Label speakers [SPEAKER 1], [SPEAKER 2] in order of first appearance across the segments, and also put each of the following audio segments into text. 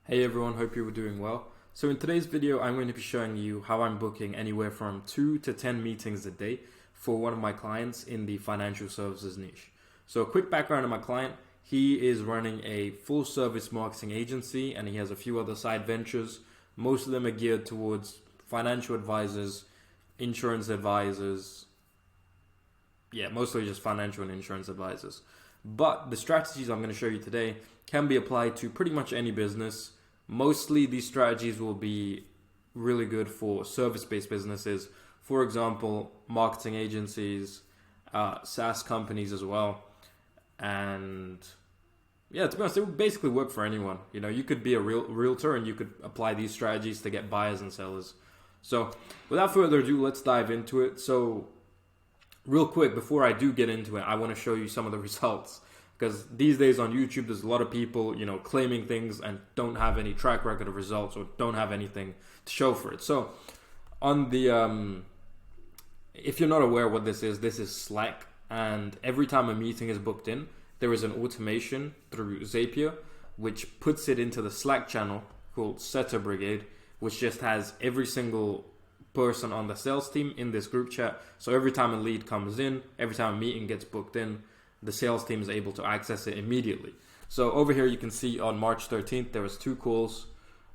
[SPEAKER 1] Hey everyone, hope you're doing well. So in today's video, I'm going to be showing you how I'm booking anywhere from 2 to 10 meetings a day for one of my clients in the financial services niche. So a quick background on my client, he is running a full service marketing agency and he has a few other side ventures. Most of them are geared towards financial advisors, insurance advisors, mostly just financial and insurance advisors. But the strategies I'm going to show you today can be applied to pretty much any business. Mostly these strategies will be really good for service-based businesses. For example, marketing agencies, SaaS companies as well. And yeah, to be honest, it would basically work for anyone. You know, you could be a realtor and you could apply these strategies to get buyers and sellers. So without further ado, let's dive into it. So real quick, before I do get into it, I want to show you some of the results. Because these days on YouTube, there's a lot of people, claiming things and don't have any track record of results or don't have anything to show for it. So on the, if you're not aware what this is Slack. And every time a meeting is booked in, there is an automation through Zapier, which puts it into the Slack channel called Setter Brigade, which just has every single person on the sales team in this group chat. So every time a lead comes in, every time a meeting gets booked in, the sales team is able to access it immediately. So over here you can see on March 13th there was 2 calls,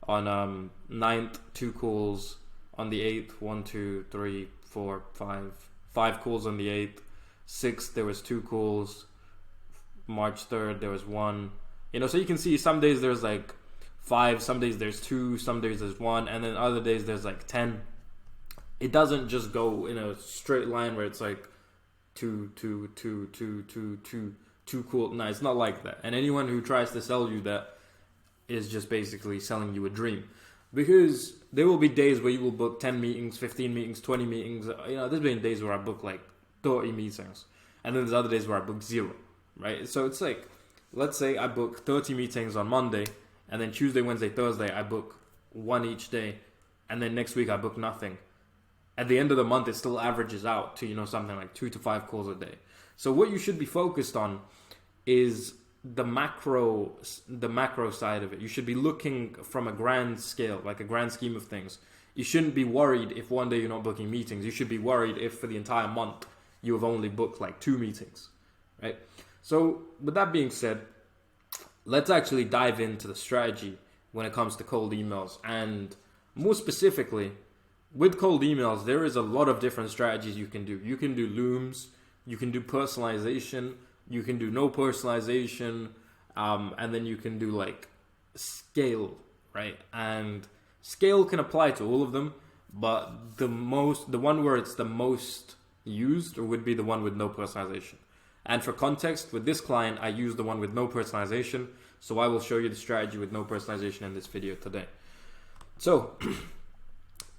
[SPEAKER 1] on 9th 2 calls, on the 8th 1, 2, 3, 4, 5 calls on the 8th, 6th there was 2 calls, March 3rd there was 1. So you can see some days there's like 5, some days there's 2, some days there's 1, and then other days there's like 10. It doesn't just go in a straight line where it's like two cool. No, it's not like that. And anyone who tries to sell you that is just basically selling you a dream, because there will be days where you will book 10 meetings, 15 meetings, 20 meetings. There's been days where I book like 30 meetings, and then there's other days where I book 0, right? So it's like, let's say I book 30 meetings on Monday, and then Tuesday, Wednesday, Thursday I book 1 each day, and then next week I book nothing. At the end of the month, it still averages out to, something like 2 to 5 calls a day. So what you should be focused on is the macro side of it. You should be looking from a grand scale, like a grand scheme of things. You shouldn't be worried if one day you're not booking meetings. You should be worried if for the entire month you have only booked like 2 meetings, right? So with that being said, let's actually dive into the strategy when it comes to cold emails. And more specifically, with cold emails, there is a lot of different strategies you can do. You can do looms, you can do personalization, you can do no personalization, and then you can do like scale, right? And scale can apply to all of them, but the one where it's the most used would be the one with no personalization. And for context, with this client, I use the one with no personalization, so I will show you the strategy with no personalization in this video today. So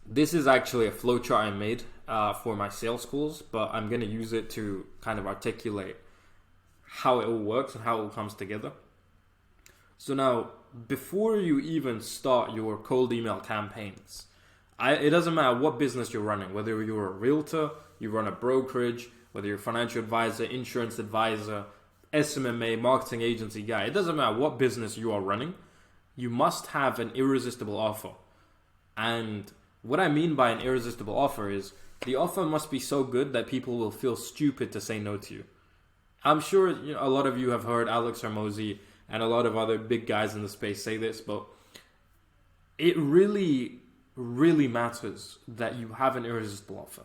[SPEAKER 1] this is actually a flowchart I made for my sales calls, but I'm going to use it to kind of articulate how it all works and how it all comes together. So now, before you even start your cold email campaigns, it doesn't matter what business you're running, whether you're a realtor, you run a brokerage, whether you're a financial advisor, insurance advisor, SMMA, marketing agency guy, it doesn't matter what business you are running, you must have an irresistible offer. And what I mean by an irresistible offer is the offer must be so good that people will feel stupid to say no to you. I'm sure a lot of you have heard Alex Hormozi and a lot of other big guys in the space say this, but it really, really matters that you have an irresistible offer.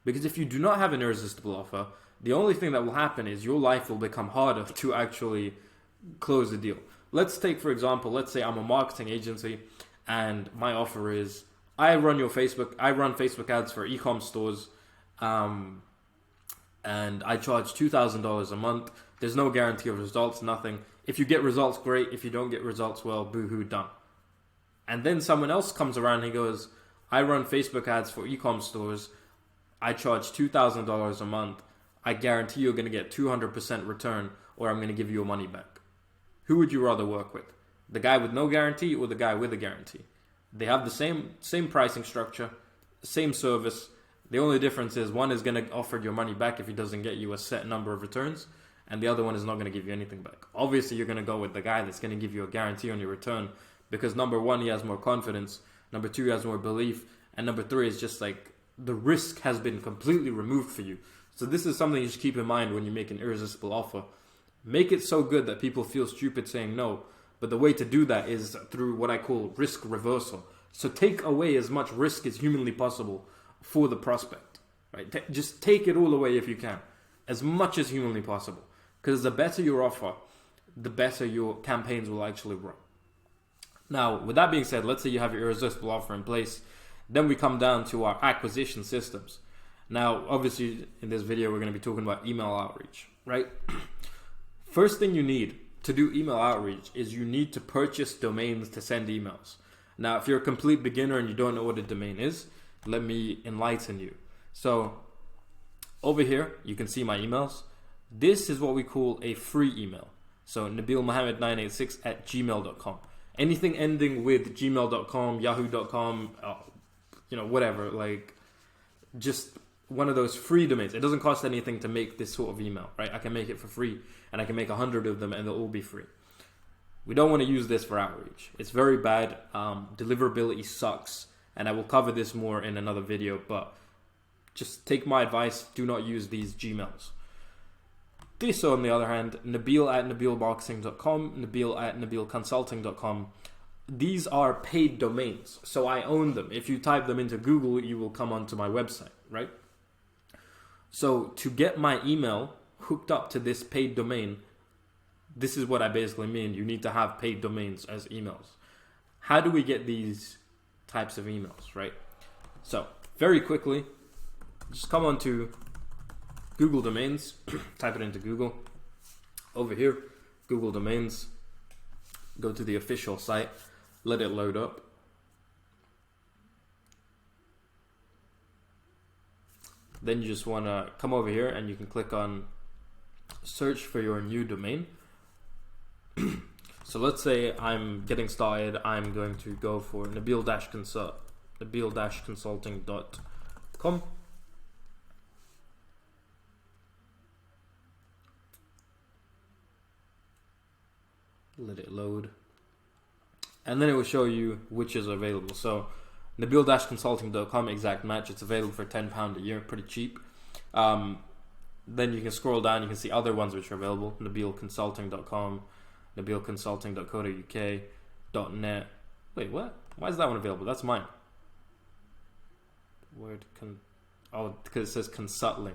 [SPEAKER 1] Because if you do not have an irresistible offer, the only thing that will happen is your life will become harder to actually close the deal. Let's take, for example, let's say I'm a marketing agency and my offer is, I run Facebook ads for e-com stores, and I charge $2,000 a month. There's no guarantee of results, nothing. If you get results, great. If you don't get results, well, boo-hoo, done. And then someone else comes around and he goes, I run Facebook ads for e-com stores. I charge $2,000 a month. I guarantee you're going to get 200% return, or I'm going to give you your money back. Who would you rather work with? The guy with no guarantee or the guy with a guarantee? They have the same pricing structure, same service. The only difference is one is going to offer your money back if he doesn't get you a set number of returns, and the other one is not going to give you anything back. Obviously, you're going to go with the guy that's going to give you a guarantee on your return because number one, he has more confidence. Number two, he has more belief. And number three is just like the risk has been completely removed for you. So this is something you should keep in mind when you make an irresistible offer. Make it so good that people feel stupid saying no. But the way to do that is through what I call risk reversal. So take away as much risk as humanly possible for the prospect. Right? Just take it all away if you can, as much as humanly possible. Because the better your offer, the better your campaigns will actually run. Now, with that being said, let's say you have your irresistible offer in place. Then we come down to our acquisition systems. Now, obviously, in this video, we're going to be talking about email outreach, right? First thing you need to do email outreach is you need to purchase domains to send emails. Now, if you're a complete beginner and you don't know what a domain is, let me enlighten you. So, over here, you can see my emails. This is what we call a free email. So, nabilmohammed986@gmail.com. Anything ending with gmail.com, yahoo.com, whatever, like just one of those free domains. It doesn't cost anything to make this sort of email, right? I can make it for free and I can make 100 of them and they'll all be free. We don't want to use this for outreach. It's very bad. Deliverability sucks. And I will cover this more in another video, but just take my advice. Do not use these Gmails. This, on the other hand, nabil@nabilboxing.com, nabil@nabilconsulting.com. These are paid domains, so I own them. If you type them into Google, you will come onto my website, right? So to get my email hooked up to this paid domain, this is what I basically mean. You need to have paid domains as emails. How do we get these types of emails, right? So very quickly, just come on to Google Domains, type it into Google. Over here, Google Domains, go to the official site, let it load up. Then you just want to come over here and you can click on search for your new domain. So let's say I'm getting started. I'm going to go for nabil-consulting.com. Let it load. And then it will show you which is available. So nabil-consulting.com, exact match. It's available for £10 a year, pretty cheap. Then you can scroll down, you can see other ones which are available. nabilconsulting.com, nabilconsulting.co.uk, .net. Wait, what? Why is that one available? That's mine. Because it says consulting.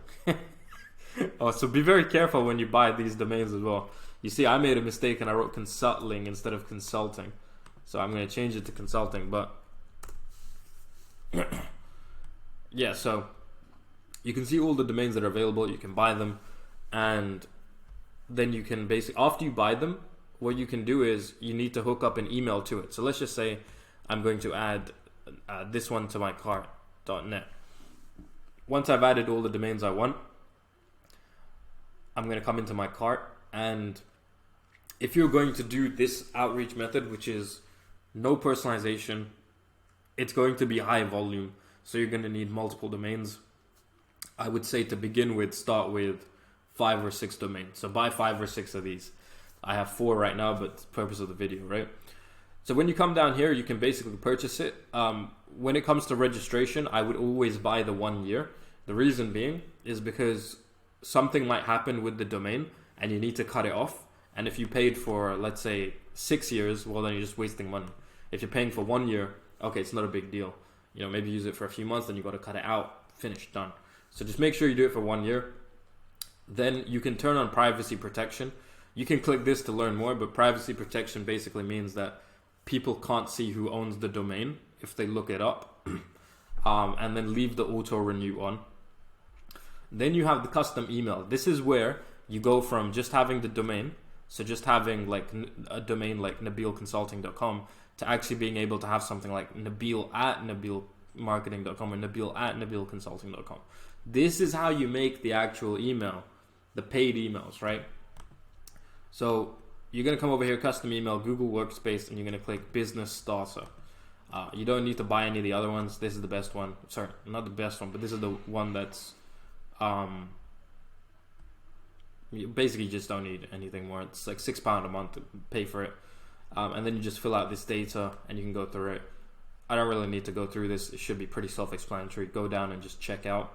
[SPEAKER 1] Oh, so be very careful when you buy these domains as well. You see, I made a mistake and I wrote consulting instead of consulting. So I'm going to change it to consulting, but yeah, so you can see all the domains that are available. You can buy them, and then you can basically, after you buy them, what you can do is you need to hook up an email to it. So let's just say I'm going to add this one to my cart, .net. Once I've added all the domains I want, I'm going to come into my cart, and if you're going to do this outreach method, which is no personalization, it's going to be high volume, so you're going to need multiple domains. I would say to begin with, start with 5 or 6 domains. So buy 5 or 6 of these. I have 4 right now, but it's the purpose of the video, right? So when you come down here, you can basically purchase it. When it comes to registration, I would always buy the 1 year. The reason being is because something might happen with the domain and you need to cut it off. And if you paid for, let's say, 6 years, well, then you're just wasting money. If you're paying for 1 year, okay, it's not a big deal. You know, maybe use it for a few months, then you got to cut it out, finished, done. So just make sure you do it for 1 year. Then you can turn on privacy protection. You can click this to learn more, but privacy protection basically means that people can't see who owns the domain if they look it up. And then leave the auto renew on. Then you have the custom email. This is where you go from just having the domain, so just having like a domain like nabilconsulting.com, to actually being able to have something like nabil@nabilmarketing.com or nabil@nabilconsulting.com. This is how you make the actual email, the paid emails, right? So you're going to come over here, custom email, Google Workspace, and you're going to click Business Starter. You don't need to buy any of the other ones. This is the best one. Sorry, not the best one, but this is the one that's you basically just don't need anything more. It's like £6 a month to pay for it. and then you just fill out this data and you can go through it. I don't really need to go through this. It should be pretty self-explanatory. Go down and just check out.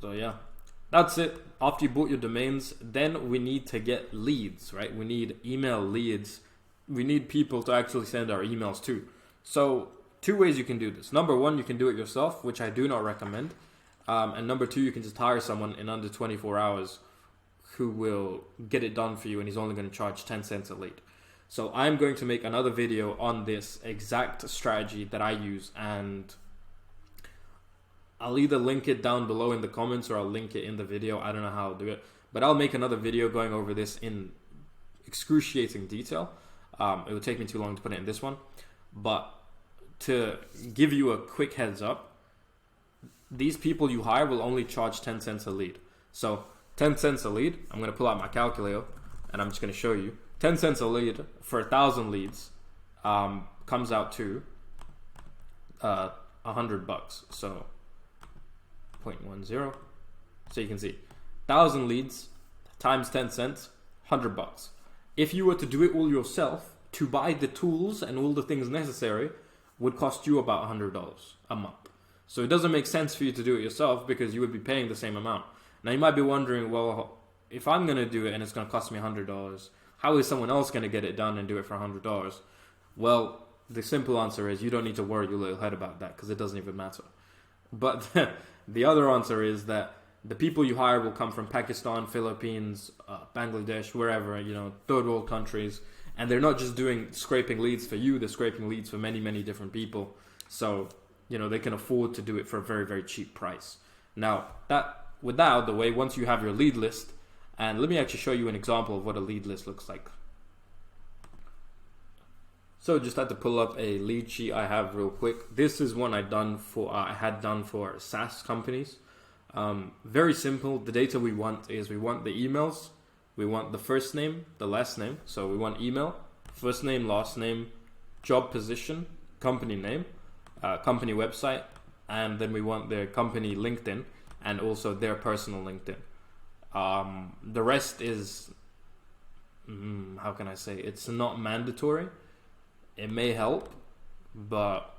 [SPEAKER 1] So yeah, that's it. After you bought your domains, then we need to get leads, right? We need email leads. We need people to actually send our emails to. So 2 ways you can do this. Number 1, you can do it yourself, which I do not recommend. And number 2, you can just hire someone in under 24 hours who will get it done for you, and he's only going to charge 10 cents a lead. So I'm going to make another video on this exact strategy that I use, and I'll either link it down below in the comments or I'll link it in the video. I don't know how I'll do it, but I'll make another video going over this in excruciating detail. It would take me too long to put it in this one, but to give you a quick heads up, these people you hire will only charge 10 cents a lead. So 10 cents a lead, I'm going to pull out my calculator and I'm just going to show you. 10 cents a lead for 1,000 leads comes out to $100. So 0.10. So you can see 1,000 leads times 10 cents, $100. If you were to do it all yourself, to buy the tools and all the things necessary would cost you about $100 a month. So it doesn't make sense for you to do it yourself because you would be paying the same amount. Now you might be wondering, well, if I'm going to do it and it's going to cost me $100, how is someone else going to get it done and do it for $100? Well, the simple answer is you don't need to worry your little head about that because it doesn't even matter. But the other answer is that the people you hire will come from Pakistan, Philippines, Bangladesh, wherever, third world countries. And they're not just scraping leads for you, they're scraping leads for many, many different people. So, they can afford to do it for a very, very cheap price. Now, with that out of the way, once you have your lead list, and let me actually show you an example of what a lead list looks like. So just had to pull up a lead sheet I have real quick. This is one I had done for SaaS companies. Very simple. The data we want the emails, we want the first name, the last name. So we want email, first name, last name, job position, company name, company website, and then we want their company LinkedIn and also their personal LinkedIn. The rest is, how can I say, it's not mandatory. It may help, but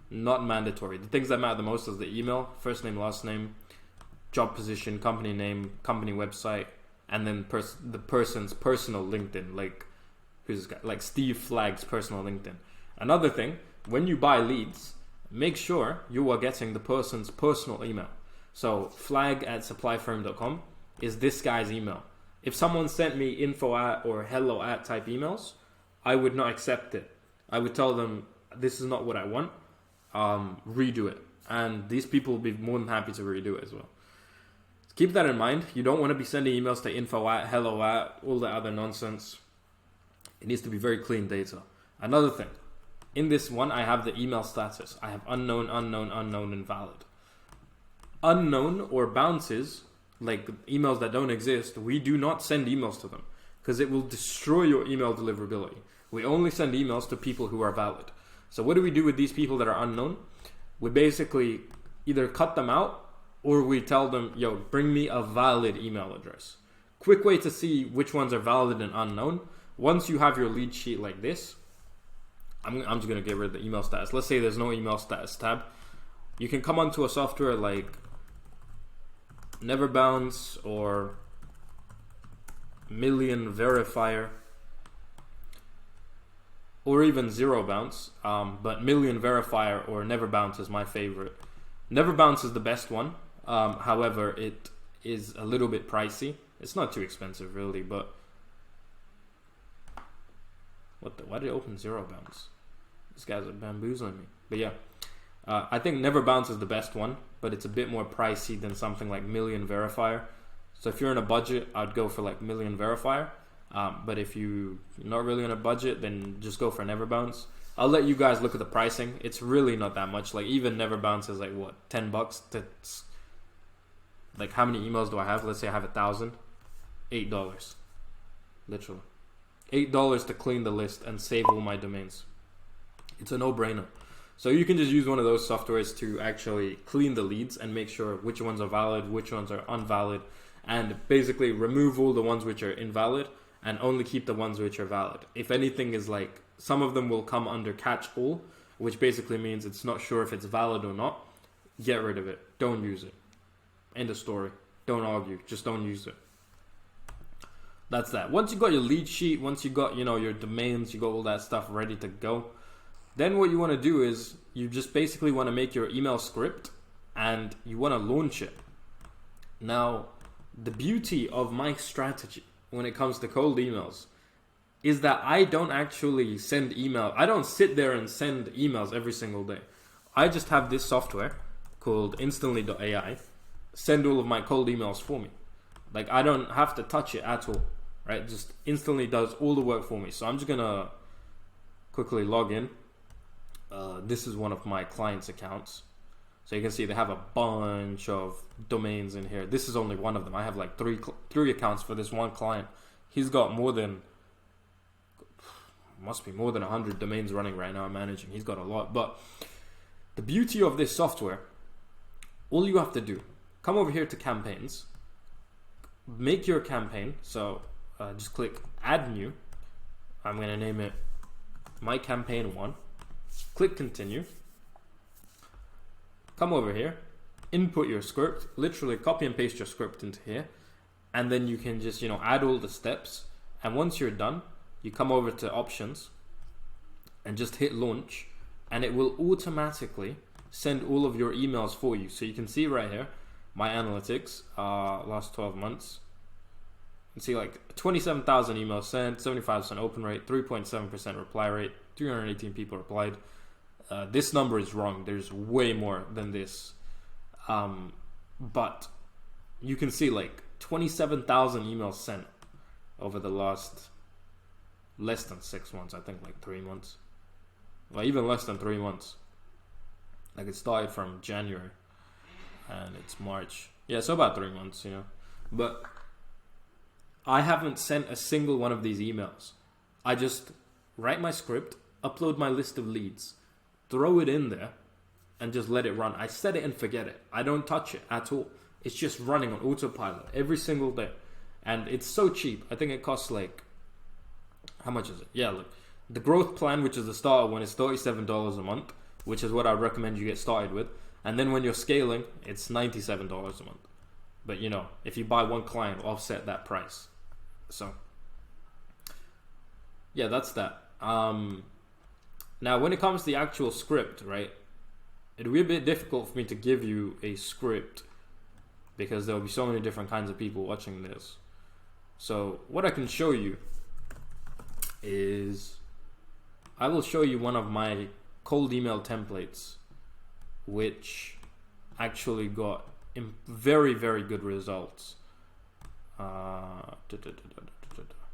[SPEAKER 1] not mandatory. The things that matter the most is the email, first name, last name, job position, company name, company website, and then the person's personal LinkedIn, like who's this guy? Like Steve Flagg's personal LinkedIn. Another thing, when you buy leads, make sure you are getting the person's personal email. So flag@supplyfirm.com is this guy's email. If someone sent me info@ or hello@ type emails, I would not accept it. I would tell them, this is not what I want, redo it. And these people will be more than happy to redo it as well. Keep that in mind. You don't want to be sending emails to info@, hello@, all the other nonsense. It needs to be very clean data. Another thing, in this one, I have the email status. I have unknown, unknown, unknown, and valid. Unknown or bounces, like emails that don't exist, we do not send emails to them because it will destroy your email deliverability. We only send emails to people who are valid. So what do we do with these people that are unknown? We basically either cut them out or we tell them, yo, bring me a valid email address. Quick way to see which ones are valid and unknown. Once you have your lead sheet like this, I'm just going to get rid of the email status. Let's say there's no email status tab. You can come onto a software like Neverbounce or Million Verifier, or even Zero Bounce, but Million Verifier or Neverbounce is my favorite. Neverbounce is the best one. However, it is a little bit pricey. It's not too expensive really, but why did it open Zero Bounce? These guys are bamboozling me. But yeah, I think Neverbounce is the best one, but it's a bit more pricey than something like Million Verifier. So if you're in a budget, I'd go for like Million Verifier. But if you're not really on a budget, then just go for Neverbounce. I'll let you guys look at the pricing. It's really not that much. Like even Neverbounce is like what, $10? That's like, how many emails do I have? Let's say I have 1,000. $8, literally $8 to clean the list and save all my domains. It's a no-brainer. So you can just use one of those softwares to actually clean the leads and make sure which ones are valid, which ones are invalid, and basically remove all the ones which are invalid and only keep the ones which are valid. If anything is like, some of them will come under catch all, which basically means it's not sure if it's valid or not. Get rid of it. Don't use it. End of story. Don't argue. Just don't use it. That's that. Once you got your lead sheet, once you got, your domains, you got all that stuff ready to go, then what you want to do is you just basically want to make your email script and you want to launch it. Now, the beauty of my strategy when it comes to cold emails is that I don't actually send email. I don't sit there and send emails every single day. I just have this software called instantly.ai send all of my cold emails for me. Like, I don't have to touch it at all, right? Just instantly does all the work for me. So I'm just going to quickly log in. This is one of my clients' accounts. So you can see they have a bunch of domains in here. This is only one of them. I have like three accounts for this one client. He's got must be more than 100 domains running right now I'm managing. He's got a lot. But the beauty of this software, all you have to do, come over here to campaigns, make your campaign. So just click add new. I'm going to name it my campaign 1. Click continue. Come over here, input your script, literally copy and paste your script into here, and then you can just, add all the steps. And once you're done, you come over to options and just hit launch, and it will automatically send all of your emails for you. So you can see right here, my analytics, last 12 months. You can see like 27,000 emails sent, 75% open rate, 3.7% reply rate, 318 people replied. This number is wrong. There's way more than this. But you can see like 27,000 emails sent over the last less than 6 months. I think like 3 months. Well, even less than 3 months. Like, it started from January and it's March. Yeah, so about 3 months, But I haven't sent a single one of these emails. I just write my script, upload my list of leads, throw it in there, and just let it run. I set it and forget it. I don't touch it at all. It's just running on autopilot every single day. And it's so cheap. I think it costs like, how much is it? Yeah, look. The growth plan, which is the starter one, is $37 a month, which is what I recommend you get started with. And then when you're scaling, it's $97 a month. But if you buy one client, offset that price. So yeah, that's that. Now, when it comes to the actual script, right, it'll be a bit difficult for me to give you a script because there'll be so many different kinds of people watching this. So what I can show you is I will show you one of my cold email templates, which actually got very, very good results.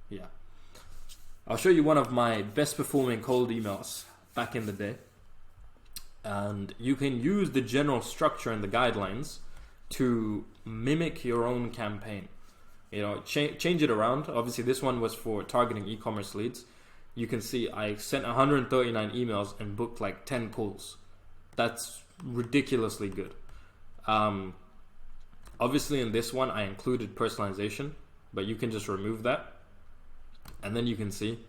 [SPEAKER 1] Yeah. I'll show you one of my best performing cold emails back in the day. And you can use the general structure and the guidelines to mimic your own campaign. Change it around. Obviously, this one was for targeting e-commerce leads. You can see I sent 139 emails and booked like 10 calls. That's ridiculously good. Obviously, in this one, I included personalization, but you can just remove that. And then you can see,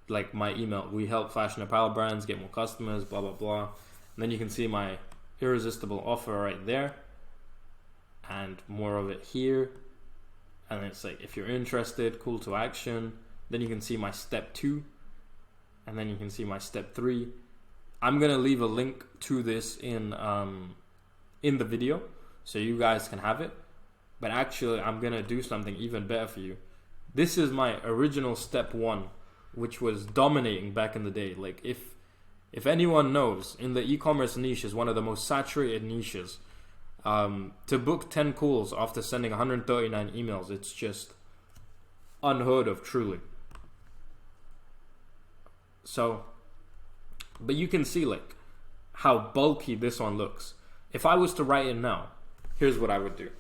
[SPEAKER 1] like, my email. We help fashion apparel brands get more customers, blah, blah, blah. And then you can see my irresistible offer right there. And more of it here. And it's like, if you're interested, call to action. Then you can see my step 2. And then you can see my step 3. I'm going to leave a link to this in the video so you guys can have it. But actually, I'm going to do something even better for you. This is my original step 1, which was dominating back in the day. Like, if anyone knows, in the e-commerce niche is one of the most saturated niches. To book 10 calls after sending 139 emails, it's just unheard of, truly. So, but you can see like how bulky this one looks. If I was to write it now, here's what I would do.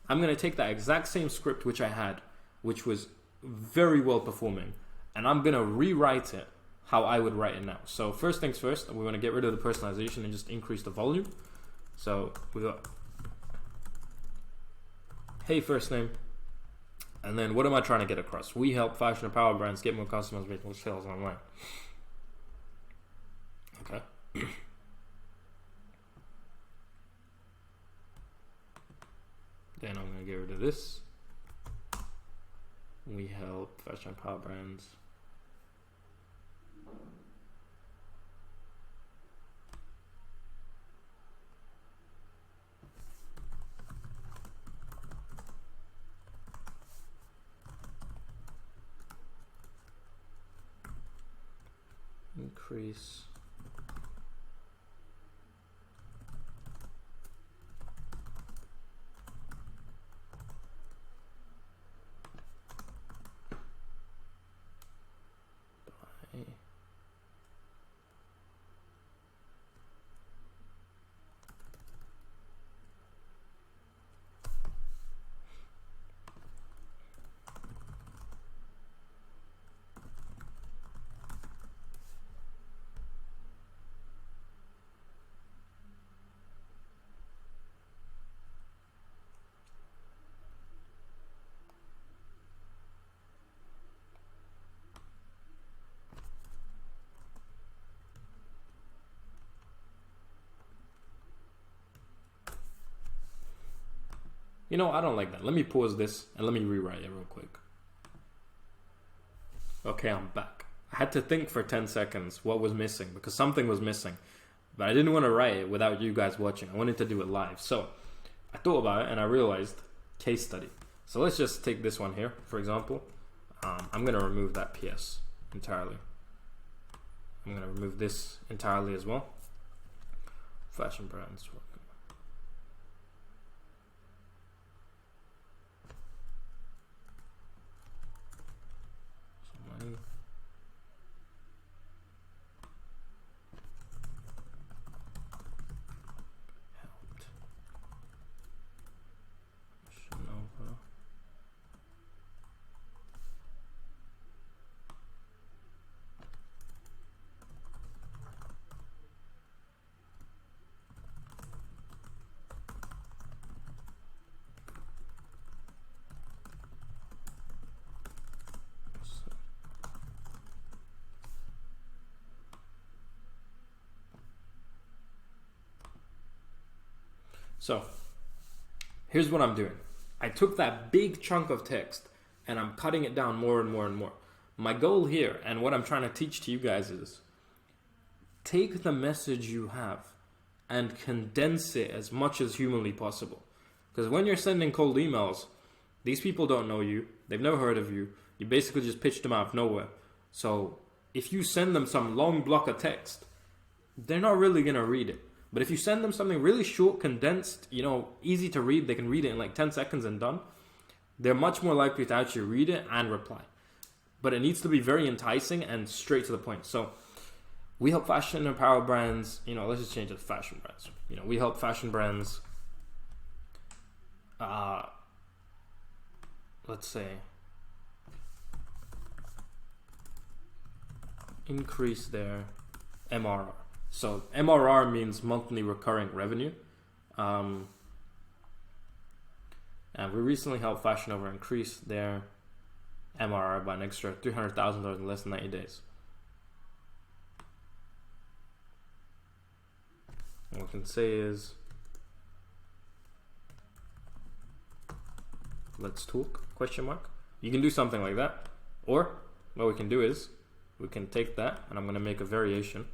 [SPEAKER 1] I'm going to take that exact same script which I had, which was very well performing, and I'm going to rewrite it how I would write it now. So first things first, we want to get rid of the personalization and just increase the volume. So we got, hey, first name, And then what am I trying to get across? We help fashion apparel brands get more customers, make more sales online. Okay. Then I'm going to get rid of this. We help fashion apparel brands increase by You know, I don't like that. Let me pause this and let me rewrite it real quick. Okay, I'm back. I had to think for 10 seconds what was missing because something was missing. But I didn't want to write it without you guys watching. I wanted to do it live. So I thought about it and I realized case study. So let's just take this one here, for example. I'm going to remove that PS entirely. I'm going to remove this entirely as well. Fashion brands. So here's what I'm doing. I took that big chunk of text and I'm cutting it down more and more and more. My goal here and what I'm trying to teach to you guys is take the message you have and condense it as much as humanly possible. Because when you're sending cold emails, these people don't know you. They've never heard of you. You basically just pitched them out of nowhere. So if you send them some long block of text, they're not really going to read it. But if you send them something really short, condensed, you know, easy to read, they can read it in like 10 seconds and done, they're much more likely to actually read it and reply. But it needs to be very enticing and straight to the point. So we help fashion and apparel brands, you know, let's just change it to fashion brands. You know, we help fashion brands, let's say, increase their MRR. So MRR means monthly recurring revenue. And we recently helped Fashion Nova increase their MRR by an extra $300,000 in less than 90 days. And what we can say is, let's talk, question mark. You can do something like that. Or what we can do is, we can take that and I'm going to make a variation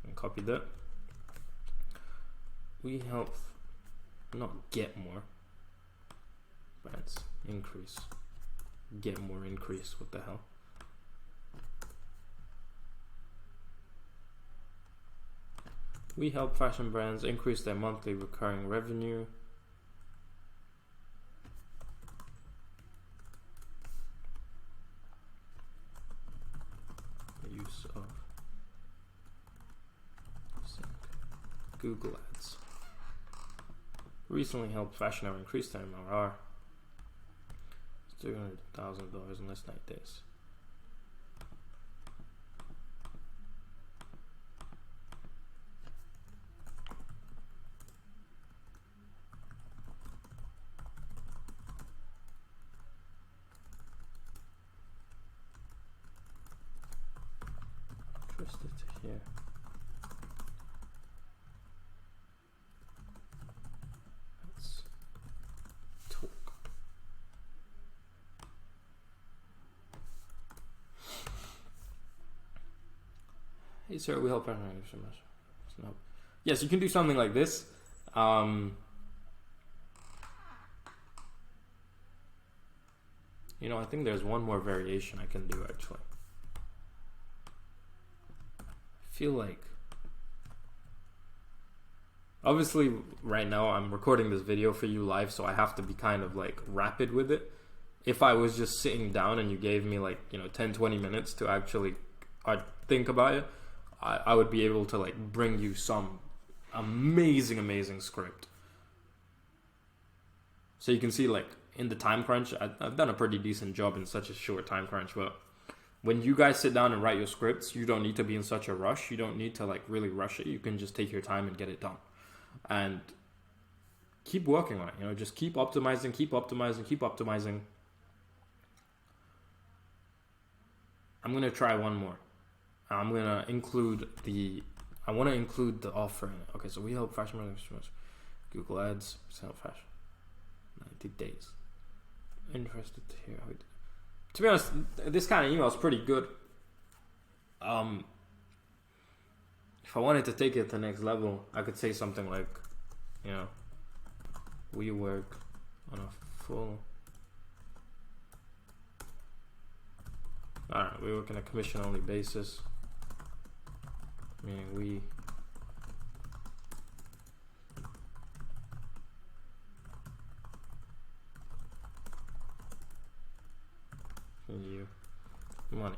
[SPEAKER 1] and copy that. We help not get more brands increase, get more increase, what the hell. We help fashion brands increase their monthly recurring revenue. Use of Google Ads. Recently helped Fashion Nova increase their MRR $300,000 in less than 9 days. Interested to hear. Let's talk. Hey sir, we help everyone so much. No. Yes, you can do something like this. You know, I think there's one more variation I can do actually. I feel like, obviously right now I'm recording this video for you live, so I have to be kind of like rapid with it. If I was just sitting down and you gave me like, you know, 10-20 minutes to actually think about it, I would be able to like bring you some amazing script. So you can see like in the time crunch, I've done a pretty decent job in such a short time crunch, but when you guys sit down and write your scripts, you don't need to be in such a rush. You don't need to like really rush it. You can just take your time and get it done. And keep working on it, you know, just keep optimizing. I'm going to try one more. I'm going to include I want to include the offer in it. Okay, so we help fashion managers. Google Ads, sell fashion. 90 days. Interested to hear how it. To be honest, this kind of email is pretty good. If I wanted to take it to the next level, I could say something like, you know, we work on a full. Alright, we work on a commission-only basis. Meaning we you money.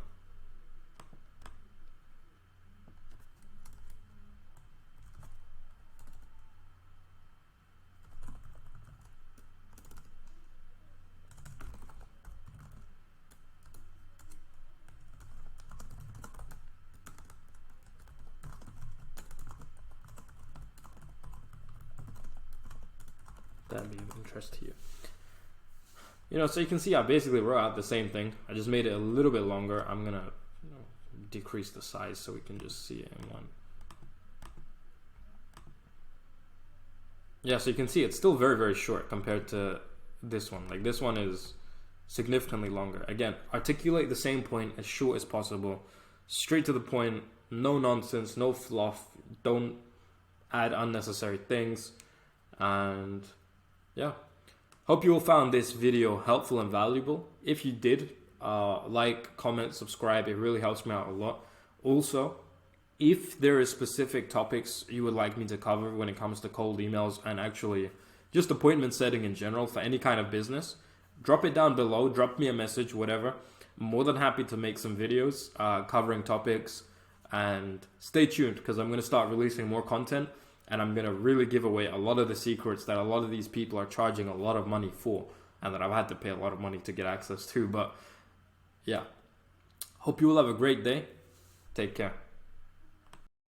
[SPEAKER 1] That'd be of interest to you. You know, so you can see I basically wrote out the same thing. I just made it a little bit longer. I'm gonna, you know, decrease the size so we can just see it in one. Yeah, so you can see it's still very short compared to this one. Like this one is significantly longer. Again, articulate the same point as short as possible. Straight to the point, no nonsense, no fluff. Don't add unnecessary things. And yeah. Hope you all found this video helpful and valuable. If you did, like, comment, subscribe. It really helps me out a lot. Also, if there is specific topics you would like me to cover when it comes to cold emails and actually just appointment setting in general for any kind of business, drop it down below. Drop me a message, whatever. I'm more than happy to make some videos covering topics. And stay tuned because I'm going to start releasing more content. And I'm going to really give away a lot of the secrets that a lot of these people are charging a lot of money for. And that I've had to pay a lot of money to get access to. But yeah. Hope you all have a great day. Take care.